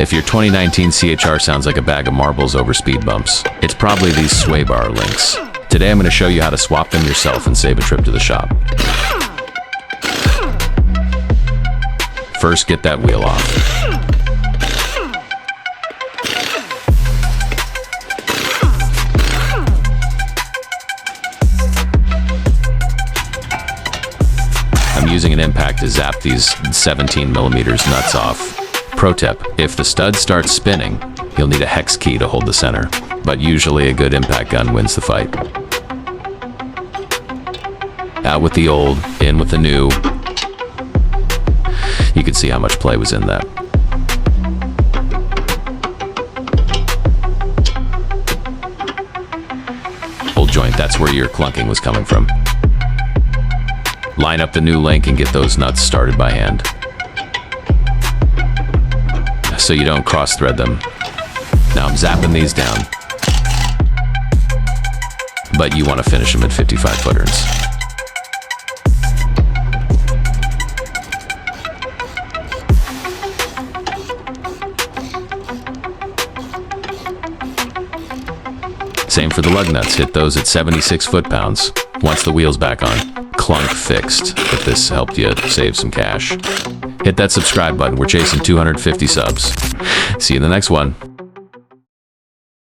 If your 2019 CHR sounds like a bag of marbles over speed bumps, it's probably these sway bar links. Today I'm going to show you how to swap them yourself and save a trip to the shop. First, get that wheel off. I'm using an impact to zap these 17 millimeters nuts off. Pro tip, if the stud starts spinning, you'll need a hex key to hold the center, but usually a good impact gun wins the fight. Out with the old, in with the new. You can see how much play was in that. Old joint, that's where your clunking was coming from. Line up the new link and get those nuts started by hand, so you don't cross-thread them. Now I'm zapping these down, but you want to finish them at 55 footerns. Same for the lug nuts, hit those at 76 foot-pounds. Once the wheel's back on, clunk fixed. If this helped you save some cash, hit that subscribe button. We're chasing 250 subs. See you in the next one.